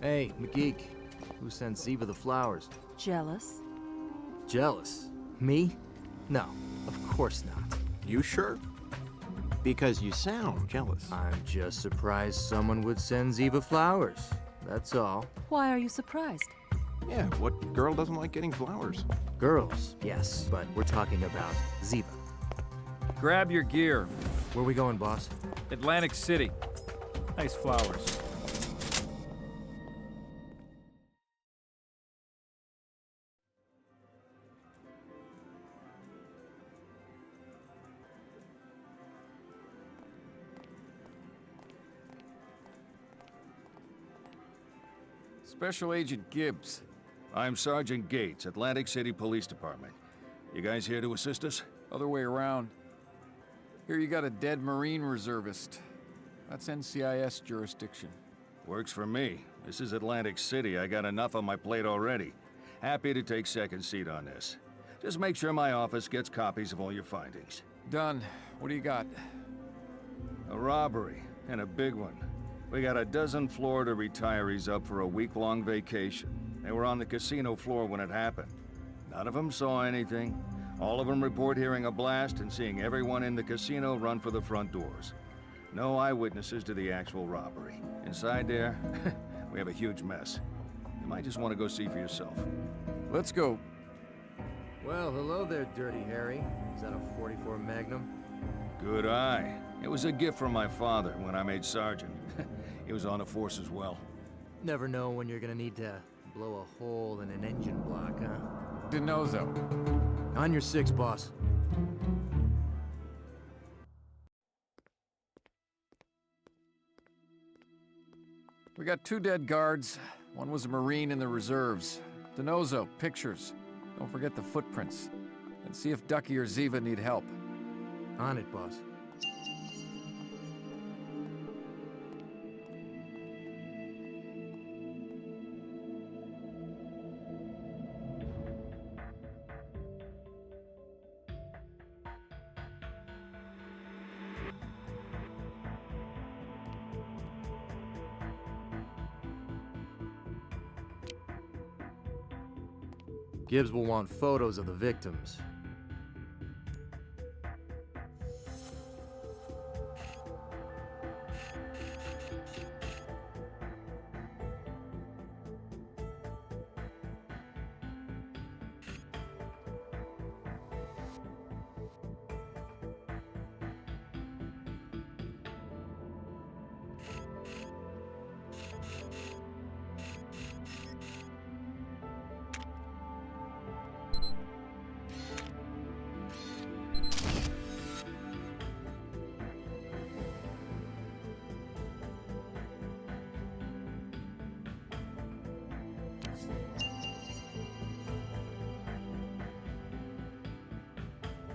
Hey, McGeek. Who sent Ziva the flowers? Jealous? Jealous? Me? No, of course not. You sure? Because you sound jealous. I'm just surprised someone would send Ziva flowers. That's all. Why are you surprised? Yeah, what girl doesn't like getting flowers? Girls, yes, but we're talking about Ziva. Grab your gear. Where we going, boss? Atlantic City. Nice flowers. Special Agent Gibbs. I'm Sergeant Gates, Atlantic City Police Department. You guys here to assist us? Other way around. Here you got a dead Marine reservist. That's NCIS jurisdiction. Works for me. This is Atlantic City. I got enough on my plate already. Happy to take second seat on this. Just make sure my office gets copies of all your findings. Done. What do you got? A robbery, and a big one. We got a dozen Florida retirees up for a week-long vacation. They were on the casino floor when it happened. None of them saw anything. All of them report hearing a blast and seeing everyone in the casino run for the front doors. No eyewitnesses to the actual robbery. Inside there, we have a huge mess. You might just want to go see for yourself. Let's go. Well, hello there, Dirty Harry. Is that a 44 Magnum? Good eye. It was a gift from my father when I made sergeant. He was on the force as well. Never know when you're gonna need to blow a hole in an engine block, huh? DeNozo. On your six, boss. We got 2 dead guards. One was a Marine in the reserves. DeNozo, pictures. Don't forget the footprints. And see if Ducky or Ziva need help. On it, boss. Gibbs will want photos of the victims.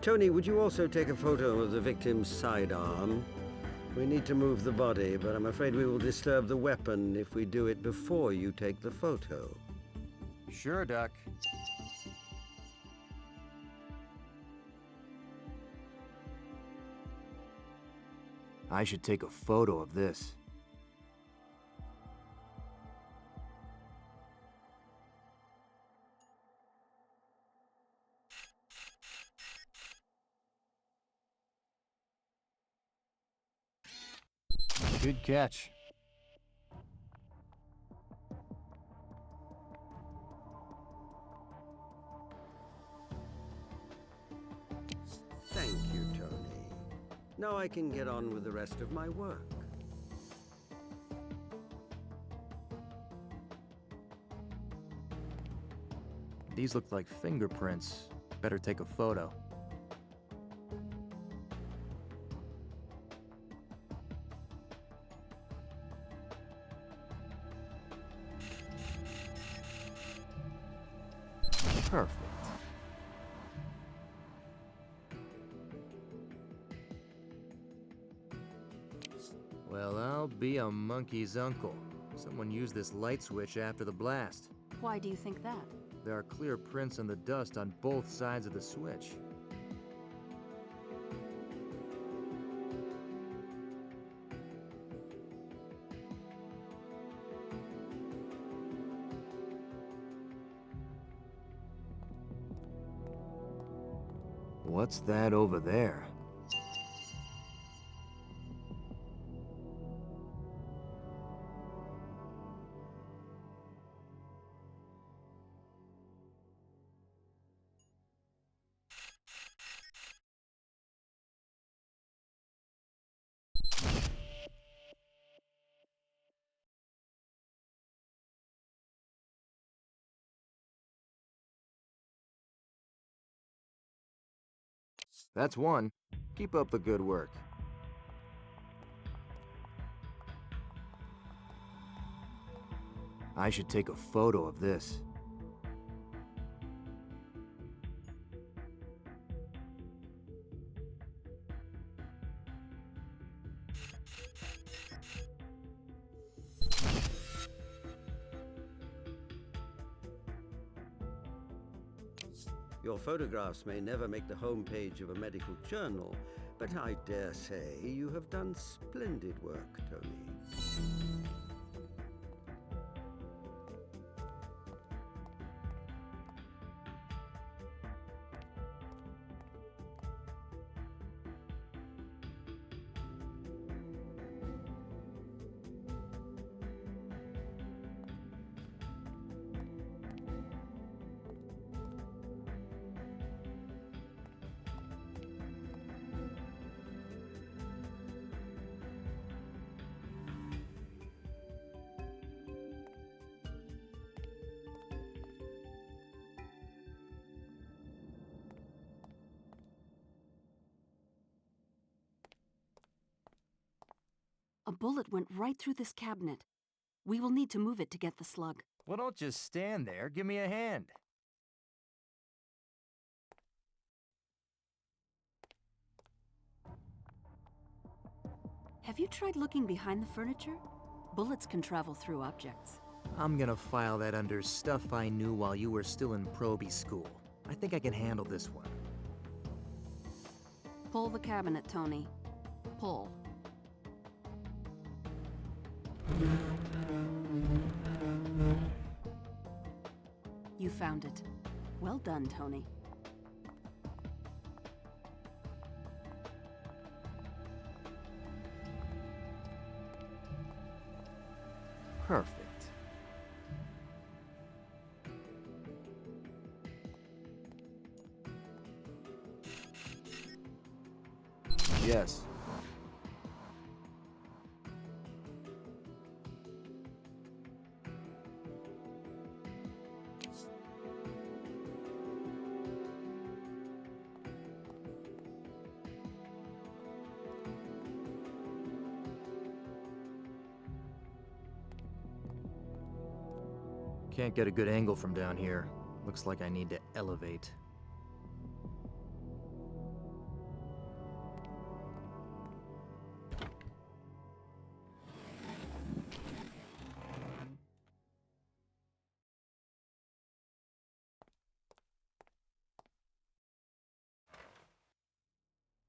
Tony, would you also take a photo of the victim's sidearm? We need to move the body, but I'm afraid we will disturb the weapon if we do it before you take the photo. Sure, Doc. I should take a photo of this. Good catch. Thank you, Tony. Now I can get on with the rest of my work. These look like fingerprints. Better take a photo. Perfect. Well, I'll be a monkey's uncle. Someone used this light switch after the blast. Why do you think that? There are clear prints on the dust on both sides of the switch. What's that over there? That's one. Keep up the good work. I should take a photo of this. Your photographs may never make the homepage of a medical journal, but I dare say you have done splendid work, Tony. A bullet went right through this cabinet. We will need to move it to get the slug. Well, don't just stand there. Give me a hand. Have you tried looking behind the furniture? Bullets can travel through objects. I'm gonna file that under stuff I knew while you were still in probie school. I think I can handle this one. Pull the cabinet, Tony. Pull. You found it. Well done, Tony. Perfect. Yes. Can't get a good angle from down here. Looks like I need to elevate.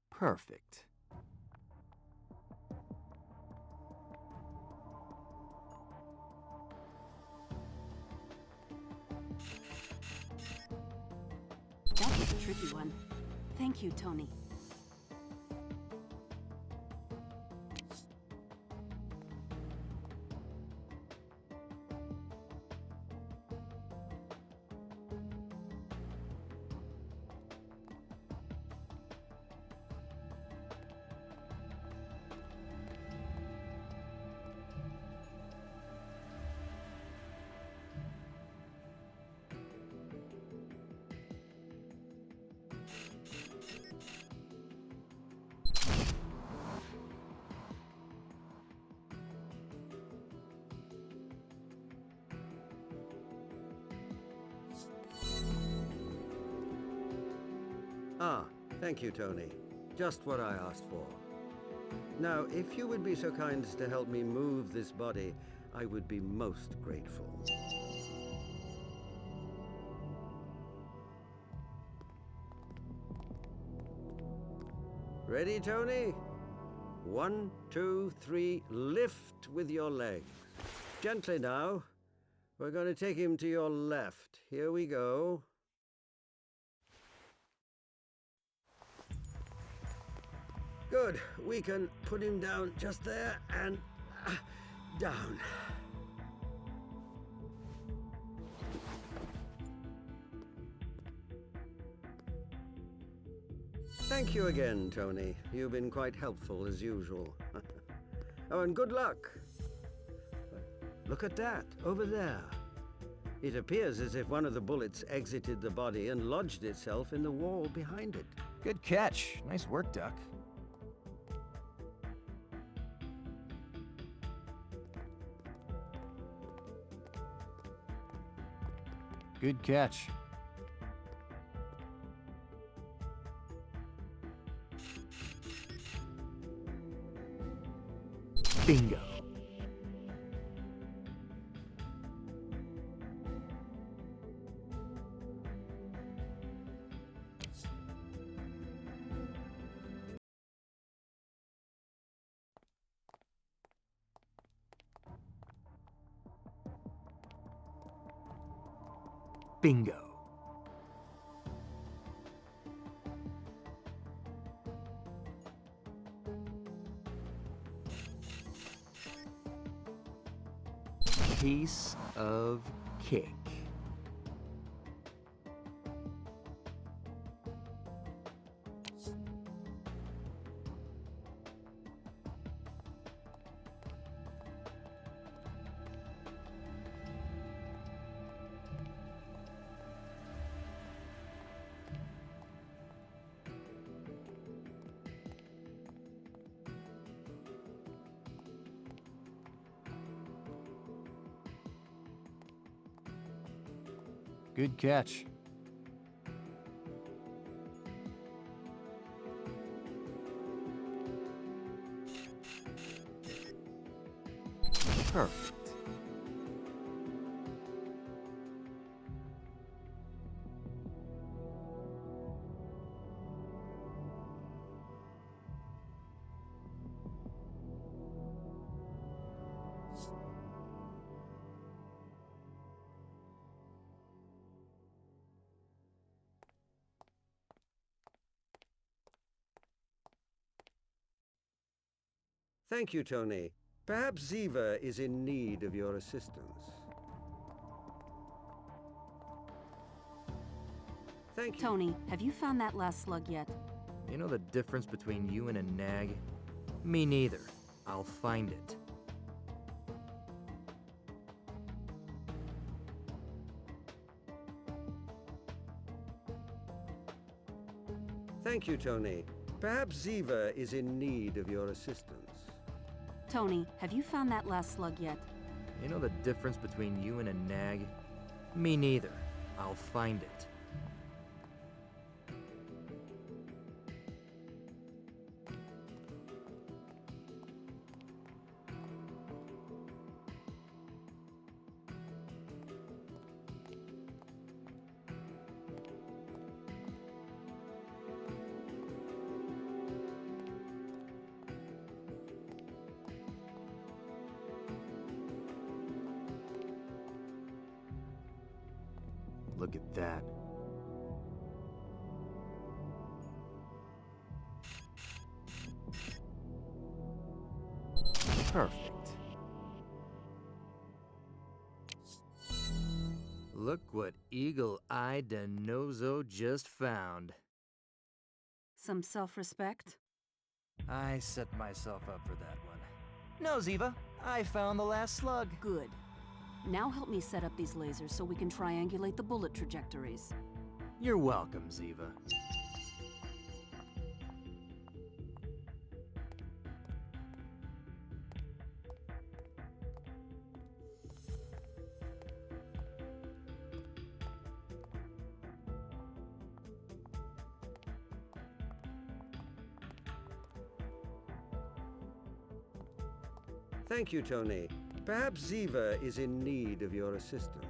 Perfect. That was a tricky one. Thank you, Tony. Ah, thank you, Tony. Just what I asked for. Now, if you would be so kind as to help me move this body, I would be most grateful. Ready, Tony? 1, 2, 3, lift with your legs. Gently now. We're going to take him to your left. Here we go. Good. We can put him down just there and down. Thank you again, Tony. You've been quite helpful as usual. Oh, and good luck. Look at that, over there. It appears as if one of the bullets exited the body and lodged itself in the wall behind it. Good catch. Nice work, Duck. Good catch. Bingo. Bingo. Piece of cake. Good catch. Perfect. Thank you, Tony. Perhaps Ziva is in need of your assistance. Thank you. Tony, have you found that last slug yet? You know the difference between you and a nag? Me neither. I'll find it. Thank you, Tony. Perhaps Ziva is in need of your assistance. Tony, have you found that last slug yet? You know the difference between you and a nag? Me neither. I'll find it. Look at that. Perfect. Look what eagle-eyed Denozo just found. Some self-respect? I set myself up for that one. No, Ziva. I found the last slug. Good. Now help me set up these lasers so we can triangulate the bullet trajectories. You're welcome, Ziva. Thank you, Tony. Perhaps Ziva is in need of your assistance.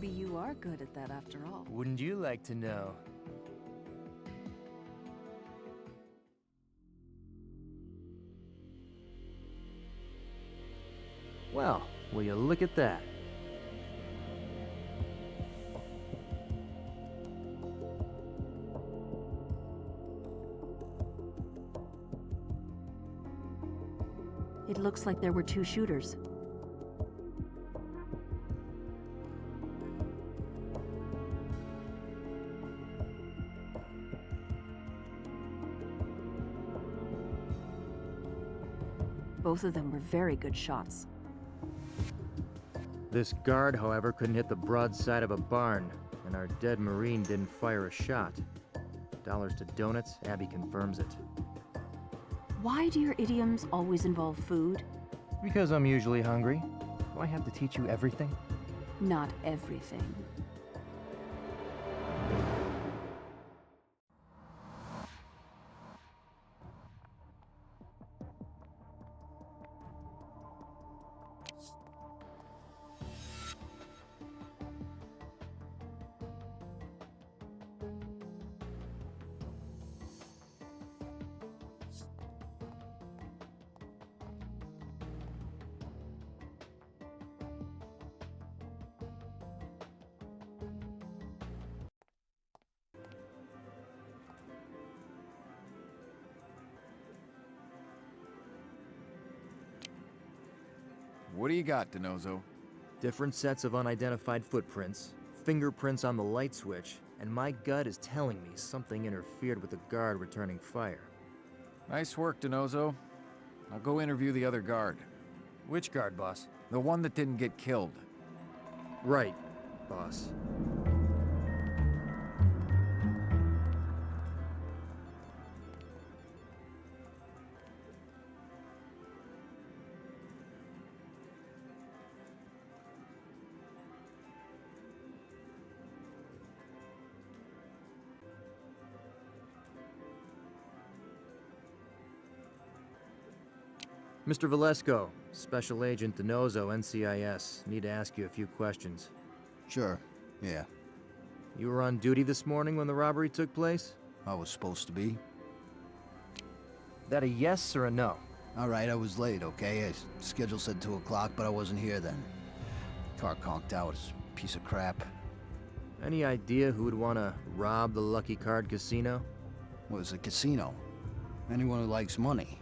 Maybe you are good at that after all. Wouldn't you like to know? Well, will you look at that? It looks like there were two shooters. Both of them were very good shots. This guard, however, couldn't hit the broadside of a barn, and our dead Marine didn't fire a shot. Dollars to donuts, Abby confirms it. Why do your idioms always involve food? Because I'm usually hungry. Do I have to teach you everything? Not everything. What do you got, DeNozo? Different sets of unidentified footprints, fingerprints on the light switch, and my gut is telling me something interfered with the guard returning fire. Nice work, DeNozo. I'll go interview the other guard. Which guard, boss? The one that didn't get killed. Right, boss. Mr. Valesco, Special Agent DeNozo, NCIS. Need to ask you a few questions. Sure, yeah. You were on duty this morning when the robbery took place? I was supposed to be. That a yes or a no? Alright, I was late, okay? Schedule said 2 o'clock, but I wasn't here then. Car conked out, it's a piece of crap. Any idea who would want to rob the Lucky Card Casino? Well, it's a casino. Anyone who likes money.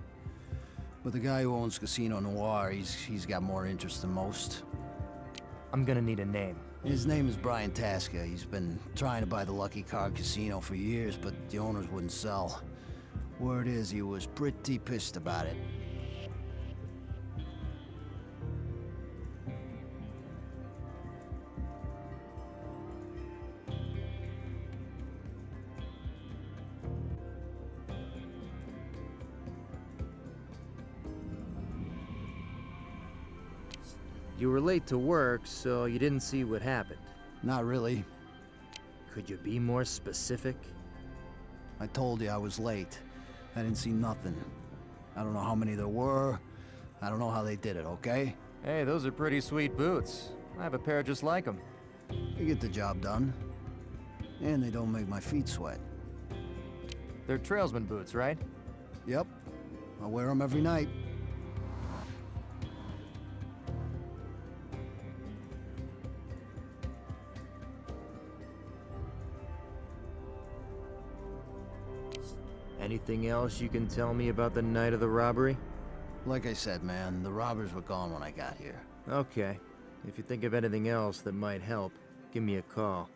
But the guy who owns Casino Noir, he's got more interest than most. I'm gonna need a name. His name is Brian Tasca. He's been trying to buy the Lucky Card Casino for years, but the owners wouldn't sell. Word is he was pretty pissed about it. You were late to work, so you didn't see what happened. Not really. Could you be more specific? I told you I was late. I didn't see nothing. I don't know how many there were. I don't know how they did it, okay? Hey, those are pretty sweet boots. I have a pair just like them. They get the job done. And they don't make my feet sweat. They're trailsman boots, right? Yep. I wear them every night. Anything else you can tell me about the night of the robbery? Like I said, man, the robbers were gone when I got here. Okay. If you think of anything else that might help, give me a call.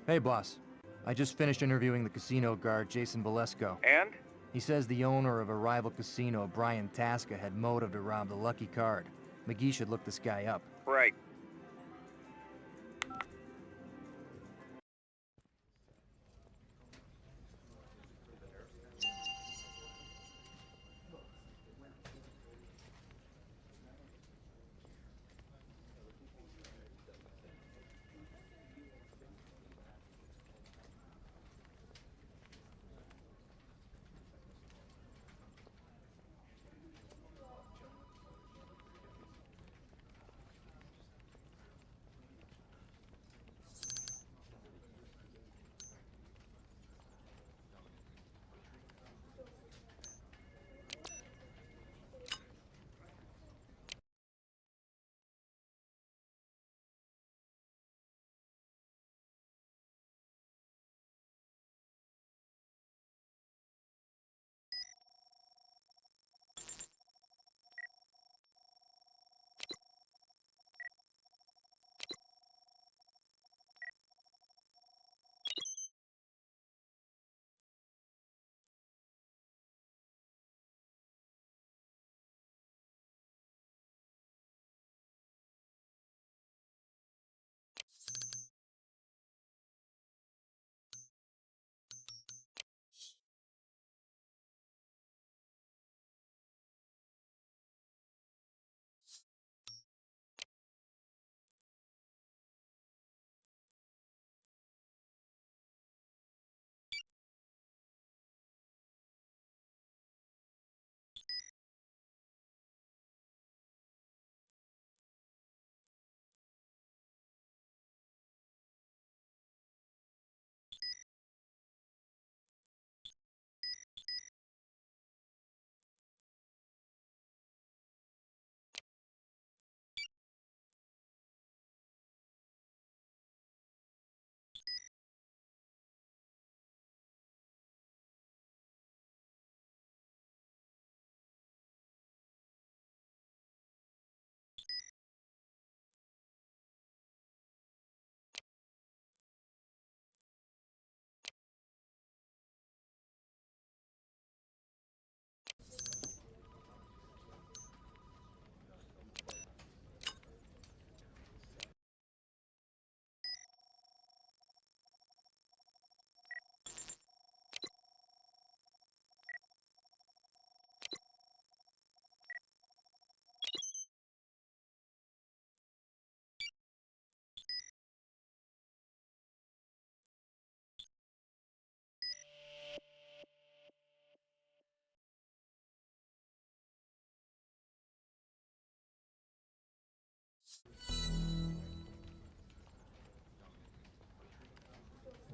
Hey, boss. I just finished interviewing the casino guard, Jason Valesco. And? He says the owner of a rival casino, Brian Tasca, had motive to rob the Lucky Card. McGee should look this guy up. Right.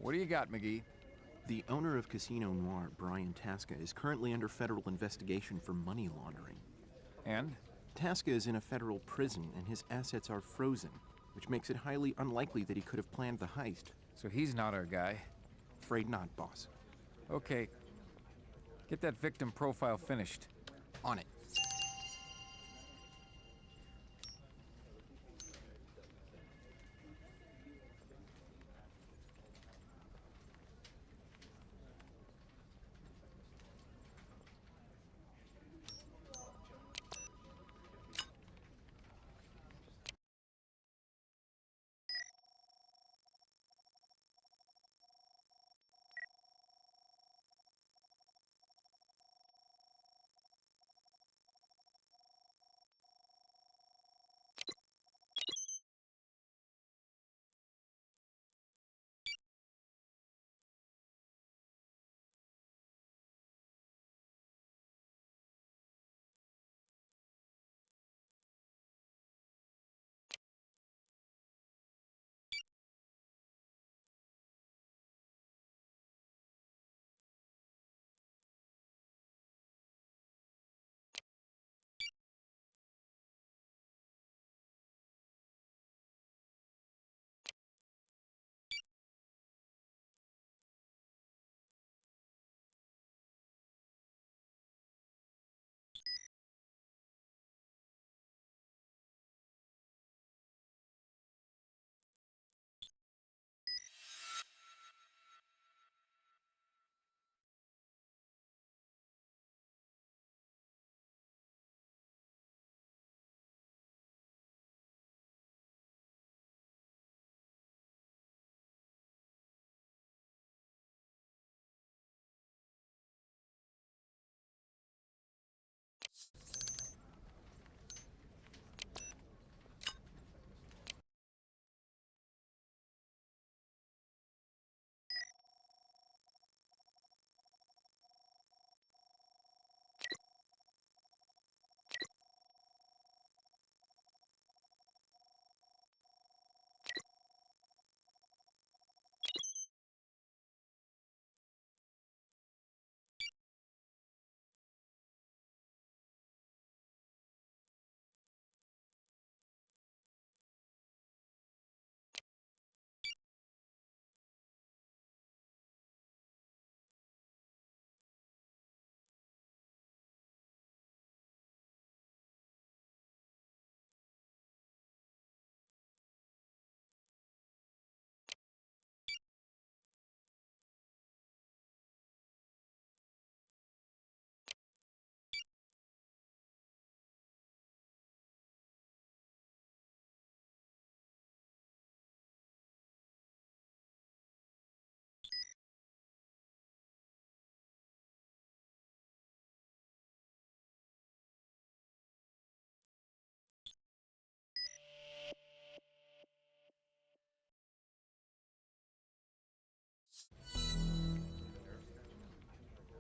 What do you got, McGee? The owner of Casino Noir, Brian Tasca, is currently under federal investigation for money laundering. And? Tasca is in a federal prison, and his assets are frozen, which makes it highly unlikely that he could have planned the heist. So he's not our guy. Afraid not, boss. Okay. Get that victim profile finished. On it.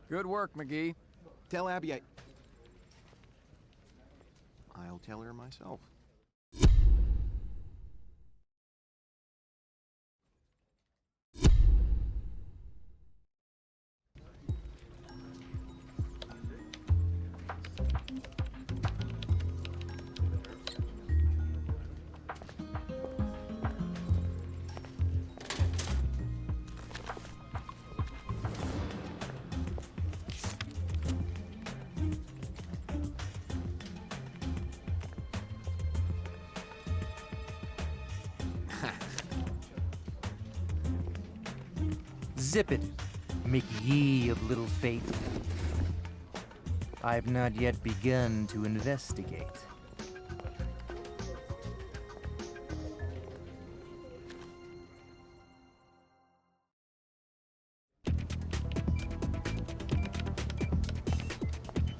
Good work, McGee. Tell Abby I'll tell her myself. Zip it, McYee of Little Faith. I've not yet begun to investigate.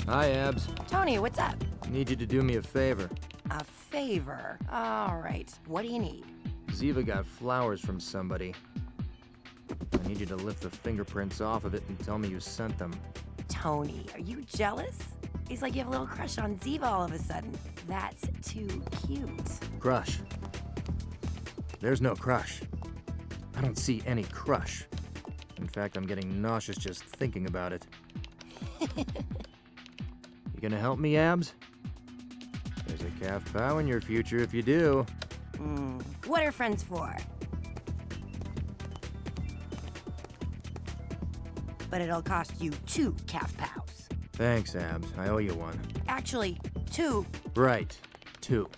Hi, Abs. Tony, what's up? Need you to do me a favor. A favor. All right. What do you need? Ziva got flowers from somebody. I need you to lift the fingerprints off of it and tell me you sent them. Tony, are you jealous? It's like you have a little crush on Ziva all of a sudden. That's too cute. Crush. There's no crush. I don't see any crush. In fact, I'm getting nauseous just thinking about it. You gonna help me, Abs? There's a calf cow in your future if you do. What are friends for? But it'll cost you 2 calf pows. Thanks, Abs. I owe you one. Actually, 2. Right. 2.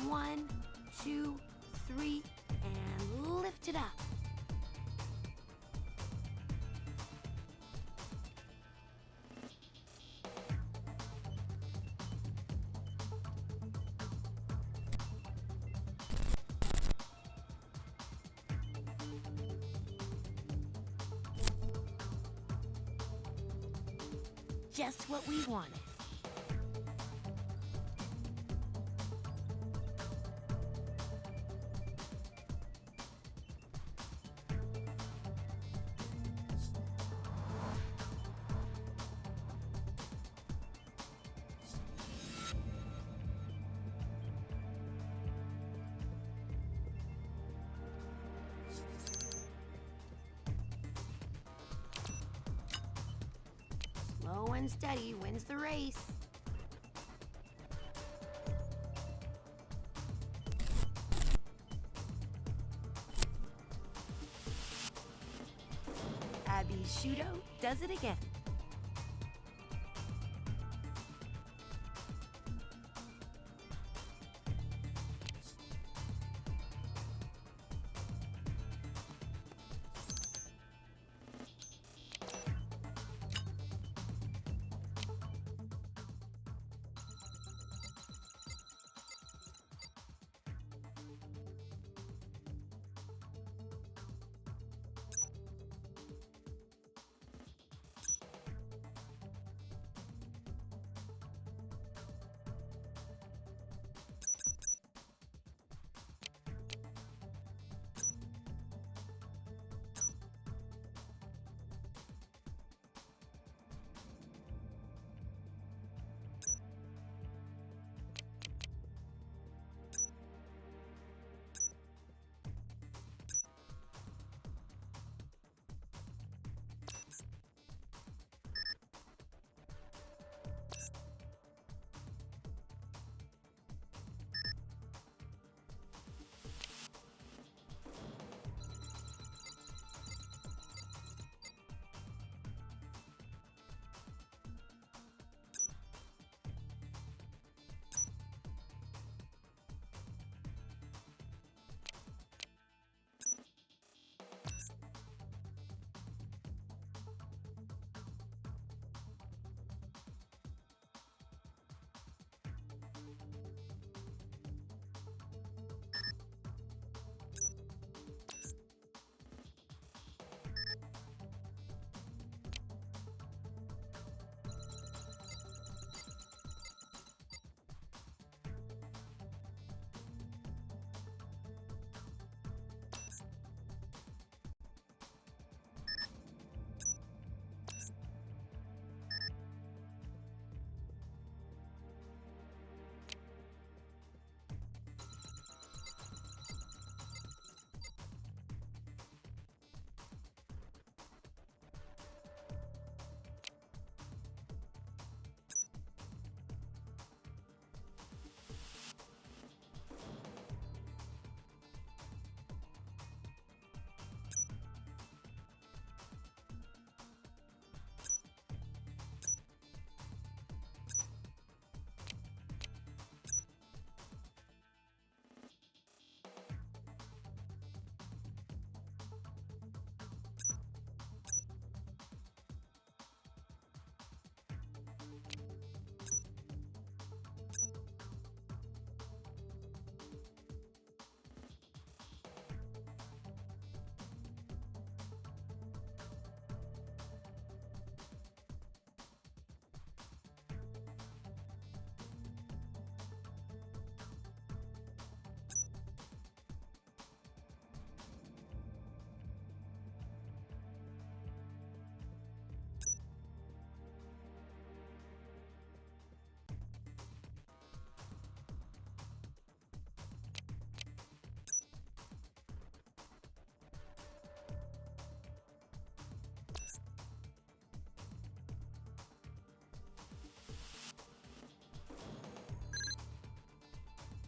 One, 2, 3, and lift it up. Just what we wanted. Slow and steady wins the race. Abby Shudo does it again.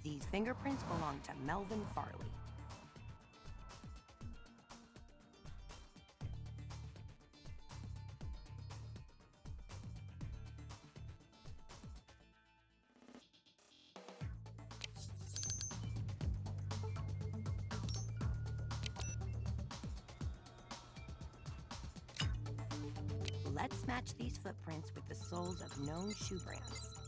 These fingerprints belong to Melvin Farley. Let's match these footprints with the soles of known shoe brands.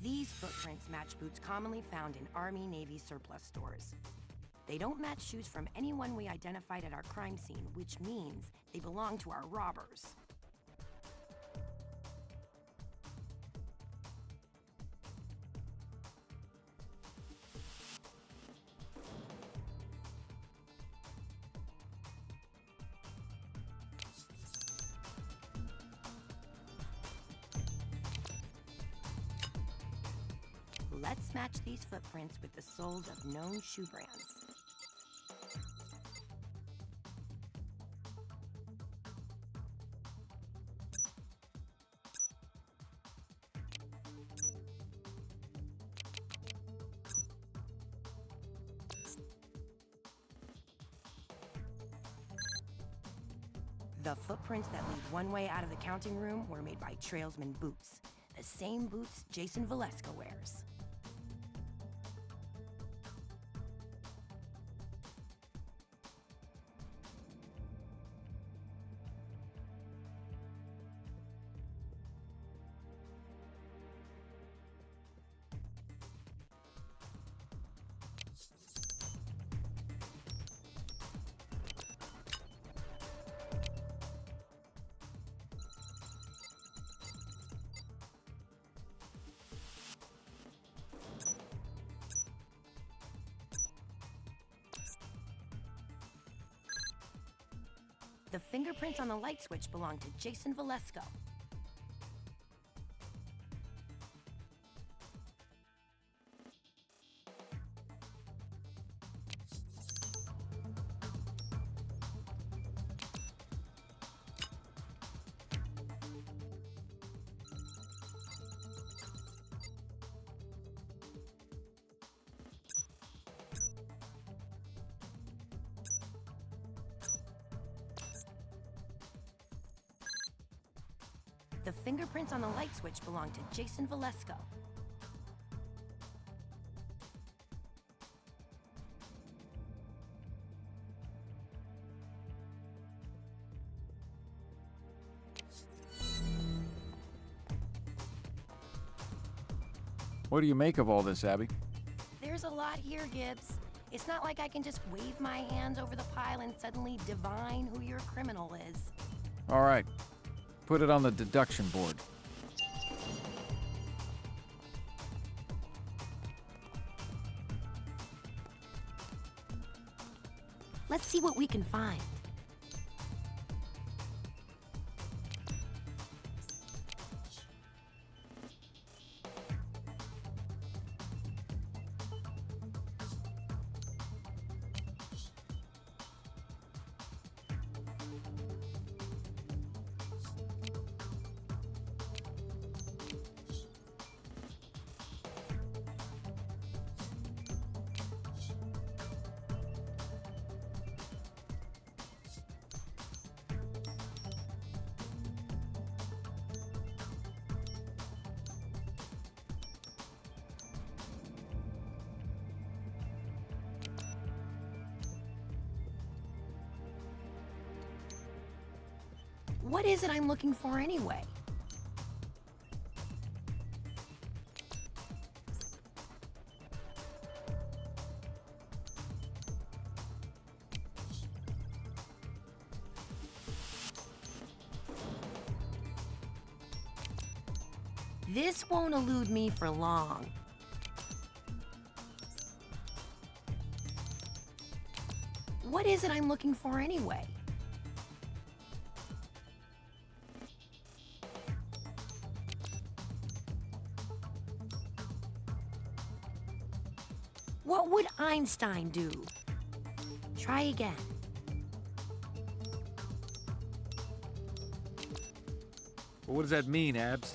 These footprints match boots commonly found in Army-Navy surplus stores. They don't match shoes from anyone we identified at our crime scene, which means they belong to our robbers. Let's match these footprints with the soles of known shoe brands. The footprints that lead one way out of the counting room were made by Trailsman boots, the same boots Jason Valeska wears. The fingerprints on the light switch belong to Jason Valeska. The fingerprints on the light switch belong to Jason Valeska. What do you make of all this, Abby? There's a lot here, Gibbs. It's not like I can just wave my hands over the pile and suddenly divine who your criminal is. All right. Put it on the deduction board. Let's see what we can find. What is it I'm looking for anyway? This won't elude me for long. What is it I'm looking for anyway? What would Einstein do? Try again. Well, what does that mean, Abs?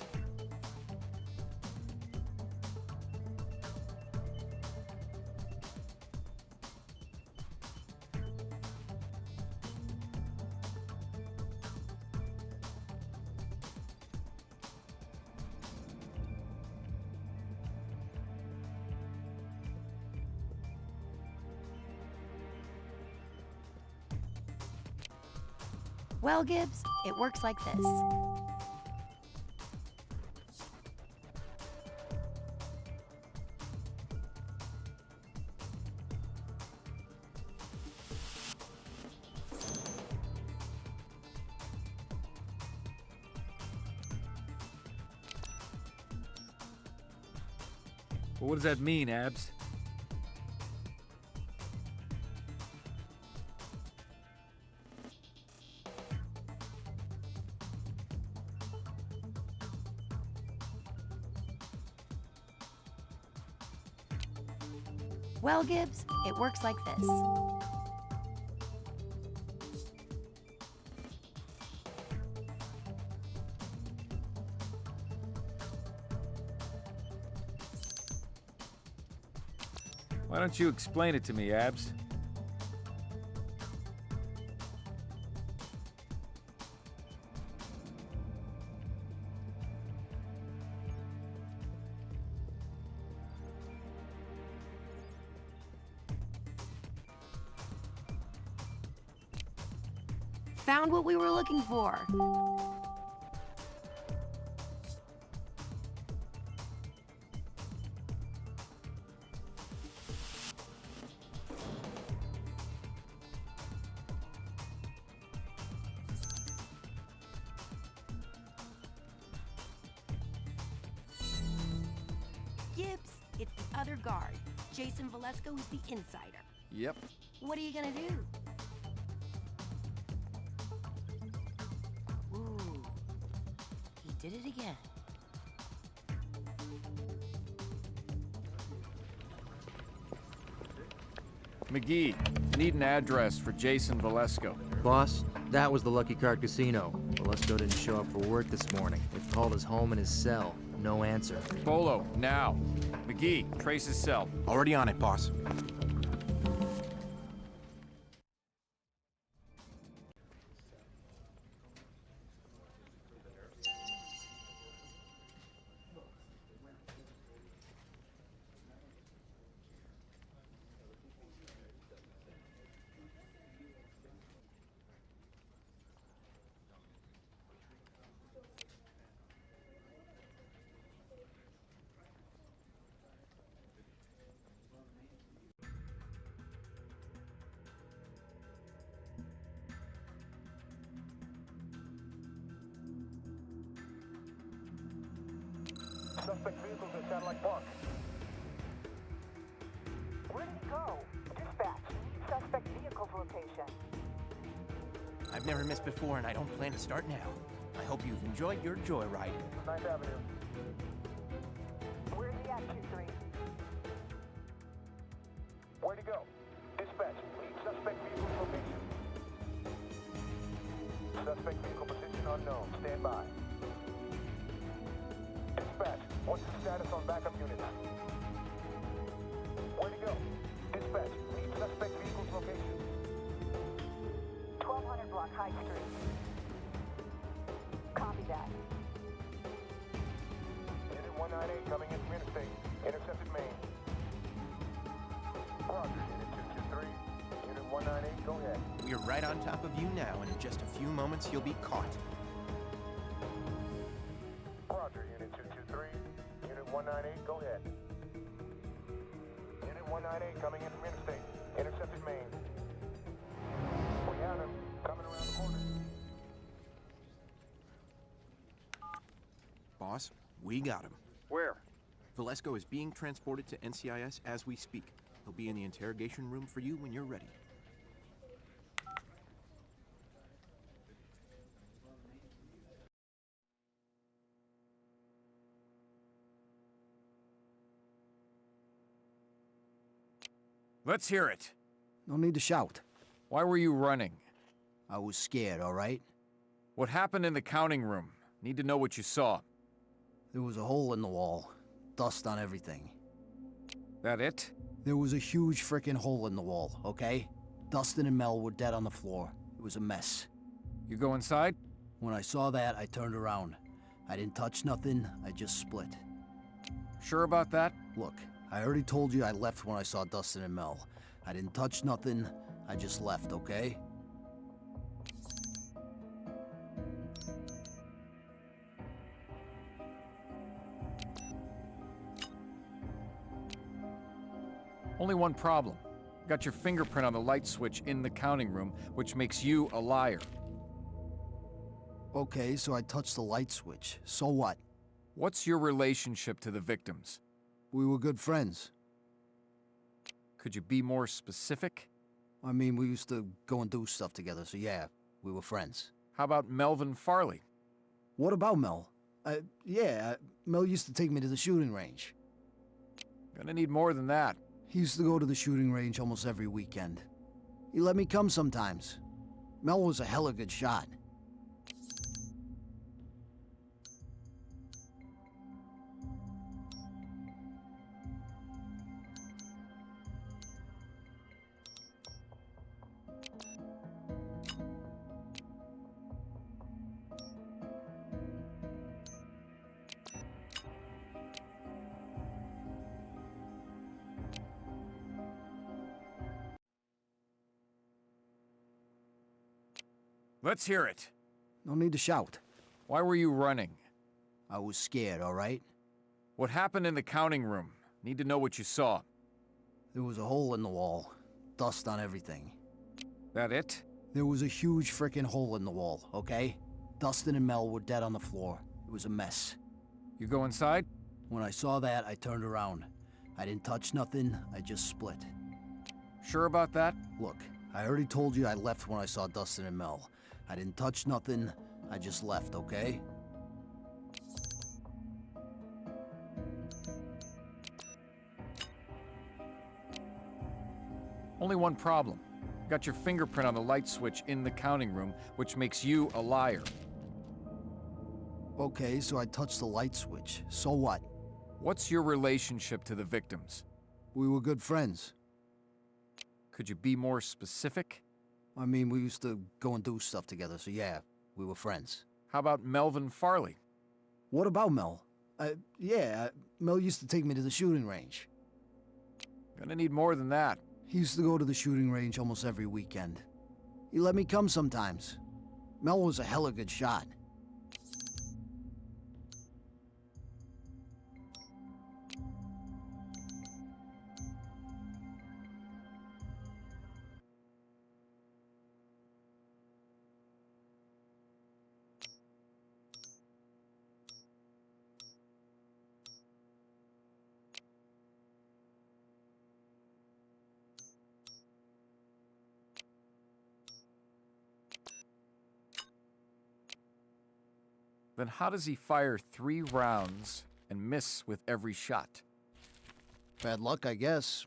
Well, Gibbs, it works like this. Well, what does that mean, Abs? Well, Gibbs, it works like this. Why don't you explain it to me, Abs? Found what we were looking for. Gibbs, it's the other guard. Jason Valesco is the insider. Yep. What are you gonna do? Ooh, he did it again. McGee, need an address for Jason Valesco. Boss, that was the Lucky Card Casino. Valesco didn't show up for work this morning. They've called his home and his cell. No answer. Bolo, now. McGee, trace his cell. Already on it, boss. Suspect vehicles at Satellite Park. Where did he go? Dispatch, need suspect vehicles location. I've never missed before, and I don't plan to start now. I hope you've enjoyed your joyride. 9th Avenue. Where's he at, Q3? Where'd he go? Dispatch, lead suspect vehicle's location. Suspect vehicle position unknown. Stand by. Dispatch, what's the status on backup units? Where'd he go? Dispatch, lead suspect vehicle's location. 1200 block High Street. Copy that. Unit 198 coming in from interstate. Intercepted main. Roger, Unit 223. Unit 198, go ahead. We are right on top of you now, and in just a few moments you'll be caught. Roger, Unit 223. Unit 198, go ahead. Unit 198 coming in from interstate. Intercepted main. We have him. Coming around the corner. Boss, we got him. Where? Valesco is being transported to NCIS as we speak. He'll be in the interrogation room for you when you're ready. Let's hear it. No need to shout. Why were you running? I was scared, all right? What happened in the counting room? Need to know what you saw. There was a hole in the wall. Dust on everything. That it? There was a huge frickin' hole in the wall, okay? Dustin and Mel were dead on the floor. It was a mess. You go inside? When I saw that, I turned around. I didn't touch nothing, I just split. Sure about that? Look, I already told you I left when I saw Dustin and Mel. I didn't touch nothing, I just left, okay? Only one problem. Got your fingerprint on the light switch in the counting room, which makes you a liar. Okay, so I touched the light switch. So what? What's your relationship to the victims? We were good friends. Could you be more specific? I mean, we used to go and do stuff together, so yeah, we were friends. How about Melvin Farley? What about Mel? Mel used to take me to the shooting range. Gonna need more than that. He used to go to the shooting range almost every weekend. He let me come sometimes. Mel was a hella good shot. Let's hear it. No need to shout. Why were you running? I was scared, all right? What happened in the counting room? Need to know what you saw. There was a hole in the wall. Dust on everything. That it? There was a huge frickin' hole in the wall, okay? Dustin and Mel were dead on the floor. It was a mess. You go inside? When I saw that, I turned around. I didn't touch nothing, I just split. Sure about that? Look, I already told you I left when I saw Dustin and Mel. I didn't touch nothing, I just left, okay? Only one problem. Got your fingerprint on the light switch in the counting room, which makes you a liar. Okay, so I touched the light switch. So what? What's your relationship to the victims? We were good friends. Could you be more specific? I mean, we used to go and do stuff together, so yeah, we were friends. How about Melvin Farley? What about Mel? Mel used to take me to the shooting range. Gonna need more than that. He used to go to the shooting range almost every weekend. He let me come sometimes. Mel was a hella good shot. Then how does he fire 3 rounds and miss with every shot? Bad luck, I guess.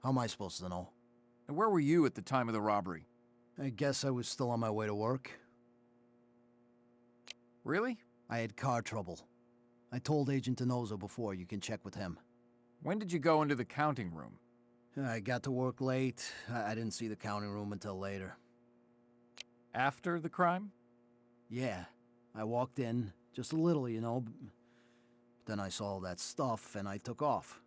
How am I supposed to know? And where were you at the time of the robbery? I guess I was still on my way to work. Really? I had car trouble. I told Agent Denozo before, you can check with him. When did you go into the counting room? I got to work late. I didn't see the counting room until later. After the crime? Yeah. I walked in, just a little, you know. Then I saw all that stuff, and I took off.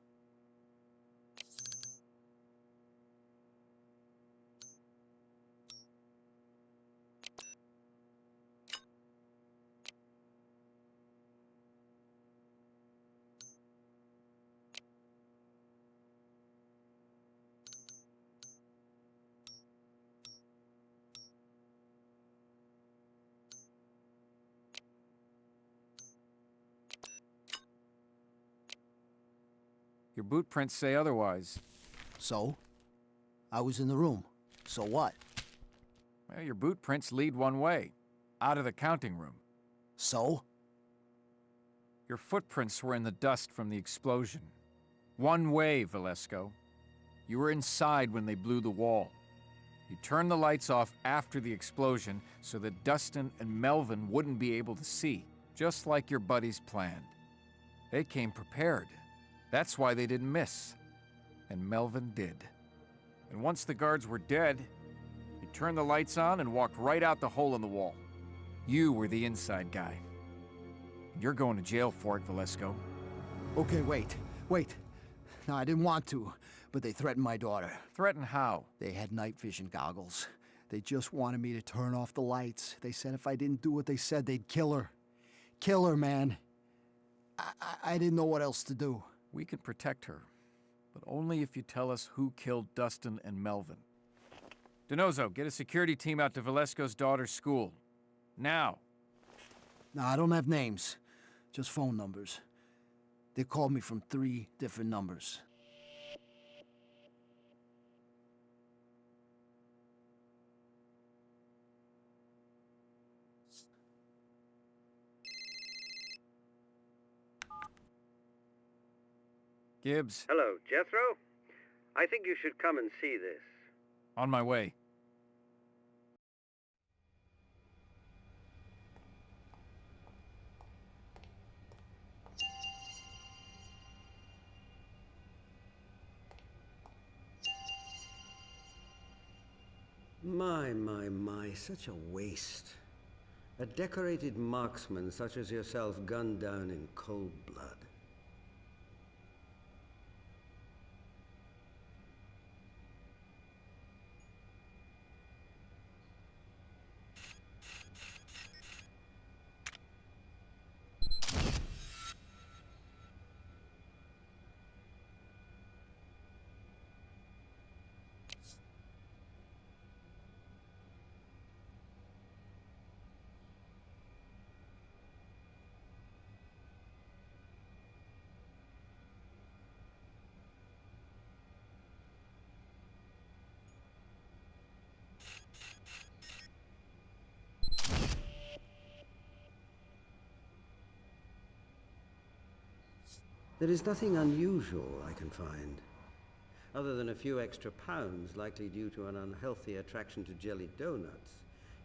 Your boot prints say otherwise. So? I was in the room. So what? Well, your boot prints lead one way. Out of the counting room. So? Your footprints were in the dust from the explosion. One way, Valesco. You were inside when they blew the wall. You turned the lights off after the explosion so that Dustin and Melvin wouldn't be able to see, just like your buddies planned. They came prepared. That's why they didn't miss. And Melvin did. And once the guards were dead, you turned the lights on and walked right out the hole in the wall. You were the inside guy. You're going to jail for it, Velasco. Okay, wait. No, I didn't want to, but they threatened my daughter. Threaten how? They had night vision goggles. They just wanted me to turn off the lights. They said if I didn't do what they said, they'd kill her. Kill her, man. I didn't know what else to do. We can protect her, but only if you tell us who killed Dustin and Melvin. Donoso, get a security team out to Velasco's daughter's school. Now. No, I don't have names. Just phone numbers. They called me from 3 different numbers. Gibbs. Hello, Jethro? I think you should come and see this. On my way. My, such a waste. A decorated marksman such as yourself gunned down in cold blood. There is nothing unusual I can find, other than a few extra pounds likely due to an unhealthy attraction to jellied donuts.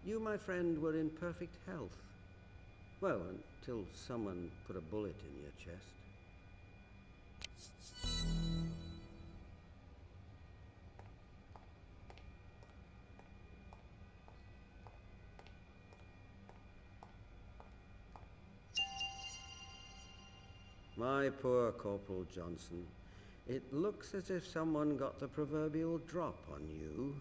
You, my friend, were in perfect health. Well, until someone put a bullet in your chest. My poor Corporal Johnson. It looks as if someone got the proverbial drop on you.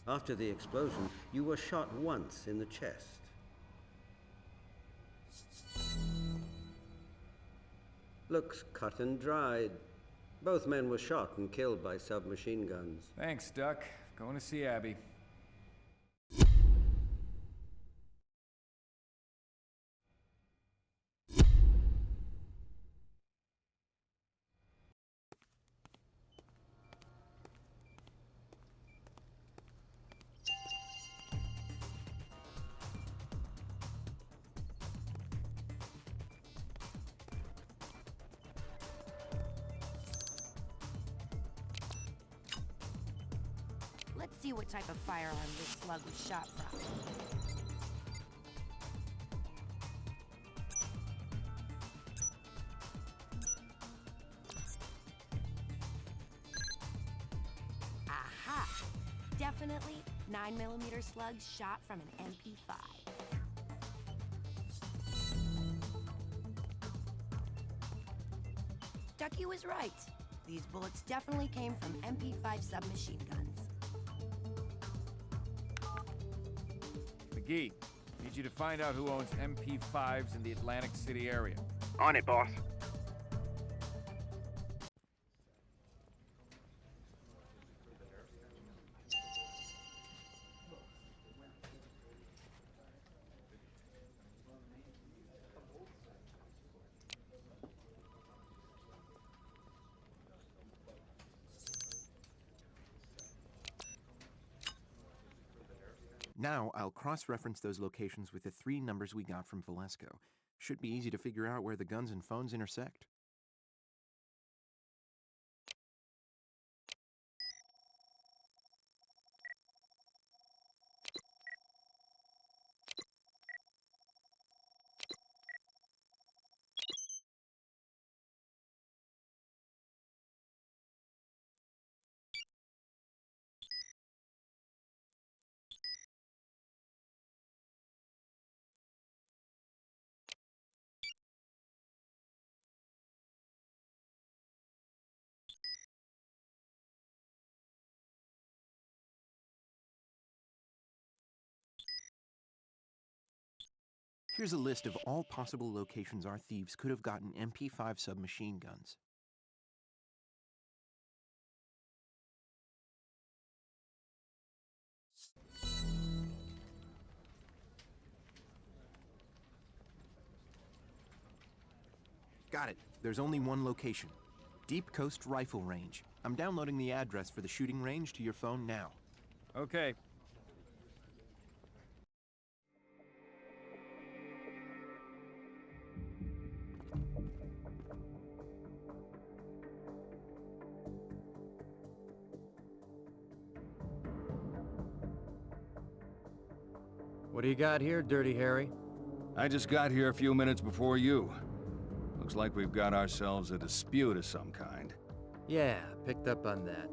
After the explosion, you were shot once in the chest. Looks cut and dried. Both men were shot and killed by submachine guns. Thanks, Duck. Going to see Abby. see what type of firearm this slug was shot from. Aha! Definitely 9mm slug shot from an MP5. Ducky was right. These bullets definitely came from MP5 submachine guns. McGee, need you to find out who owns MP5s in the Atlantic City area. On it, boss. Now, I'll cross-reference those locations with the 3 numbers we got from Valesco. Should be easy to figure out where the guns and phones intersect. Here's a list of all possible locations our thieves could have gotten MP5 submachine guns. Got it. There's only one location. Deep Coast Rifle Range. I'm downloading the address for the shooting range to your phone now. Okay. What do you got here, Dirty Harry? I just got here a few minutes before you. Looks like we've got ourselves a dispute of some kind. Yeah, picked up on that.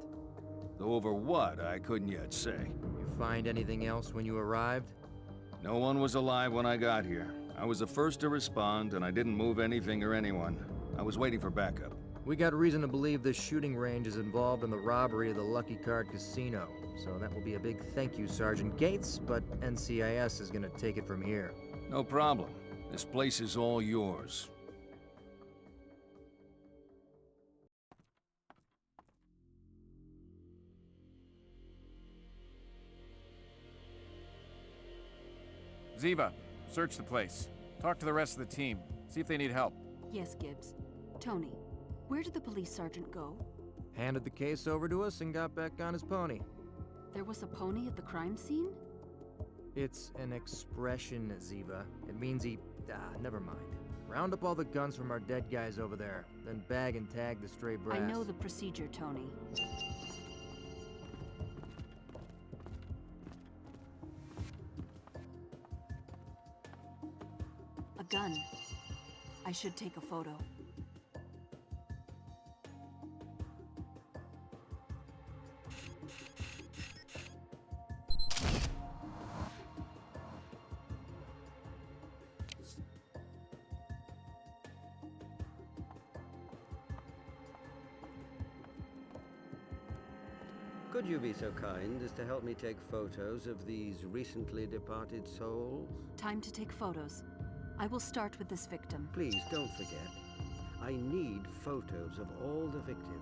Though over what, I couldn't yet say. You find anything else when you arrived? No one was alive when I got here. I was the first to respond, and I didn't move anything or anyone. I was waiting for backup. We got reason to believe this shooting range is involved in the robbery of the Lucky Card Casino. So that will be a big thank you, Sergeant Gates, but NCIS is gonna take it from here. No problem. This place is all yours. Ziva, search the place. Talk to the rest of the team. See if they need help. Yes, Gibbs. Tony, where did the police sergeant go? Handed the case over to us and got back on his pony. There was a pony at the crime scene? It's an expression, Ziva. It means he... never mind. Round up all the guns from our dead guys over there, then bag and tag the stray brass. I know the procedure, Tony. A gun. I should take a photo. Could you be so kind as to help me take photos of these recently departed souls? Time to take photos. I will start with this victim. Please don't forget. I need photos of all the victims.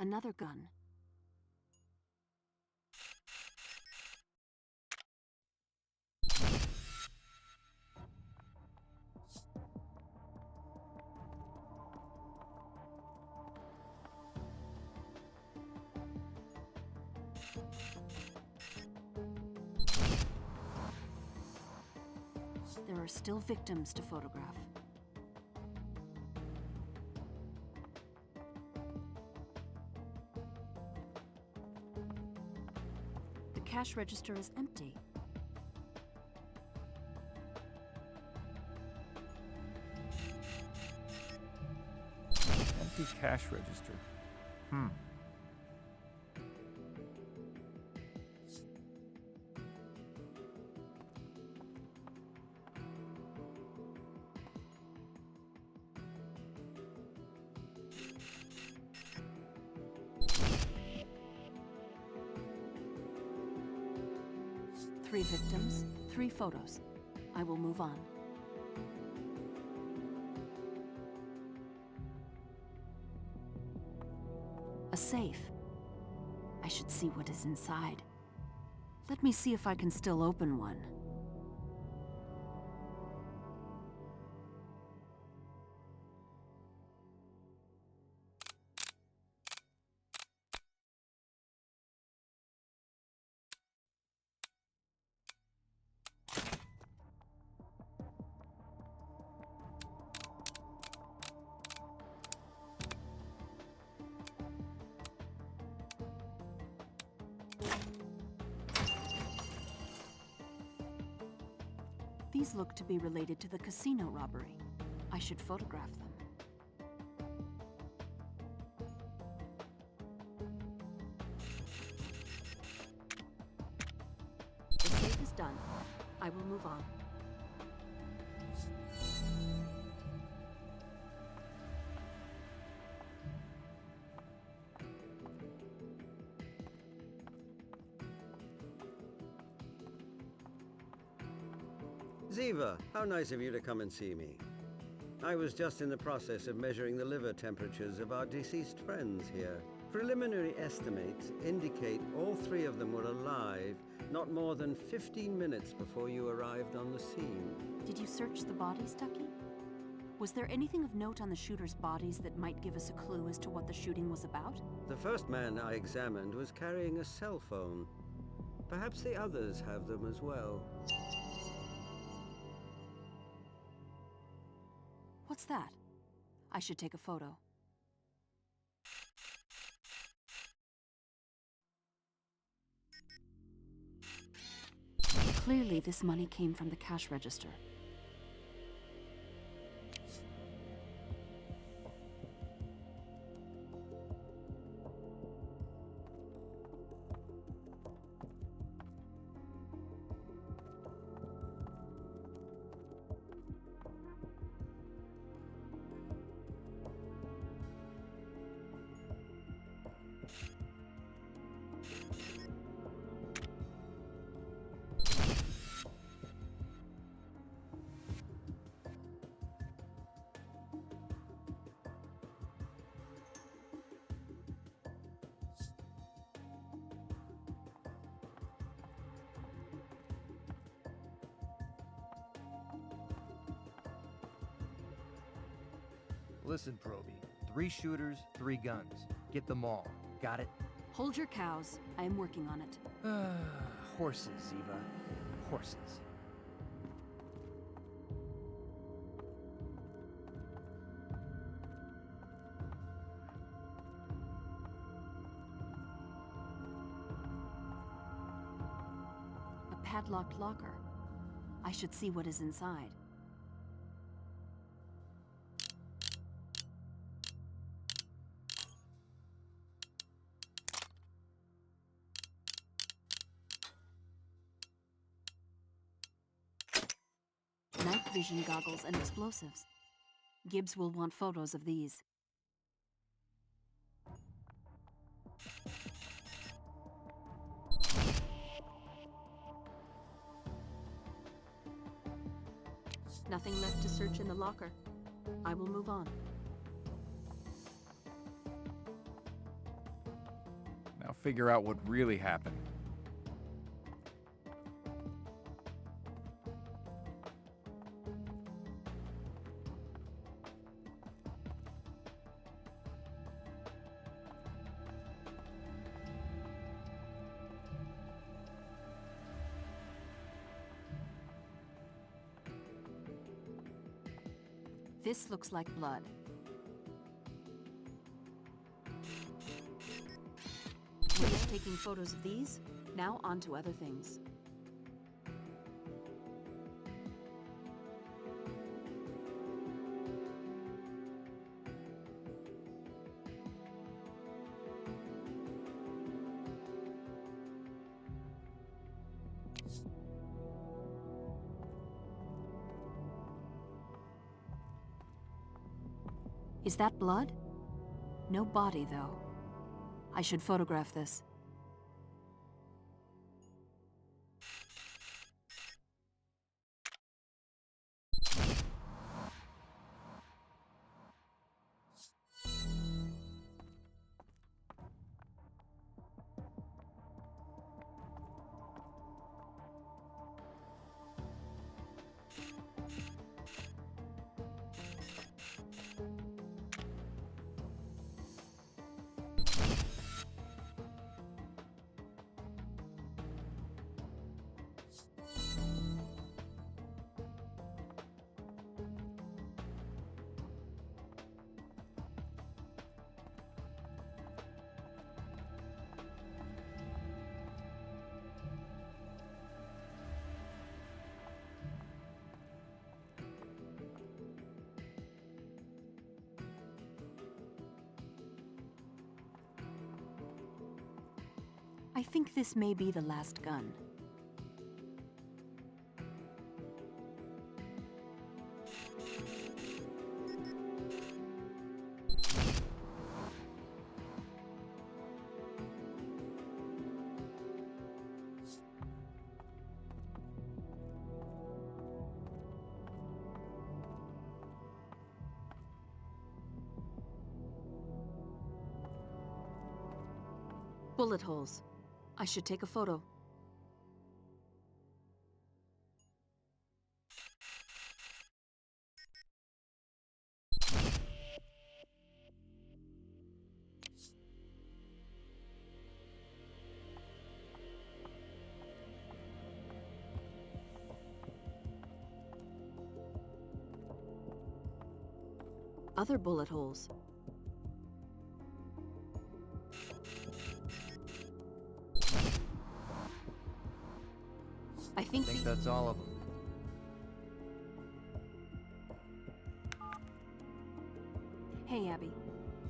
Another gun. There are still victims to photograph. The cash register is empty. Empty cash register. Three victims, 3 photos. I will move on. A safe. I should see what is inside. Let me see if I can still open one. These look to be related to the casino robbery. I should photograph them. The safe is done. I will move on. Ziva, how nice of you to come and see me. I was just in the process of measuring the liver temperatures of our deceased friends here. Preliminary estimates indicate all 3 of them were alive not more than 15 minutes before you arrived on the scene. Did you search the bodies, Ducky? Was there anything of note on the shooters' bodies that might give us a clue as to what the shooting was about? The first man I examined was carrying a cell phone. Perhaps the others have them as well. What's that? I should take a photo. Clearly, this money came from the cash register. Listen, Proby. 3 shooters, 3 guns. Get them all. Got it? Hold your cows. I am working on it. Horses, Eva. Horses. A padlocked locker. I should see what is inside. Night vision goggles and explosives. Gibbs will want photos of these. Nothing left to search in the locker. I will move on. Now figure out what really happened. This looks like blood. Finished taking photos of these? Now on to other things. Is that blood? No body, though. I should photograph this. I think this may be the last gun. Bullet holes. I should take a photo. Other bullet holes. I think that's all of them. Hey, Abby.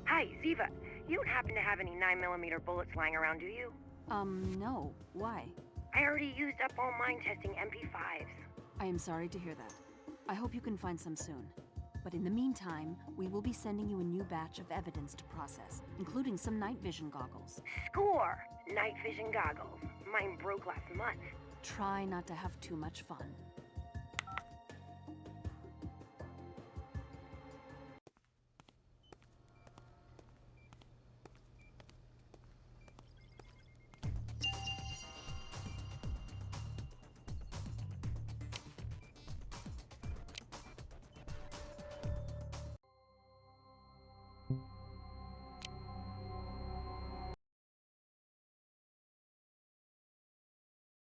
Hi, Ziva. You don't happen to have any 9mm bullets lying around, do you? No. Why? I already used up all mine testing MP5s. I am sorry to hear that. I hope you can find some soon. But in the meantime, we will be sending you a new batch of evidence to process, including some night vision goggles. Score! Night vision goggles. Mine broke last month. Try not to have too much fun.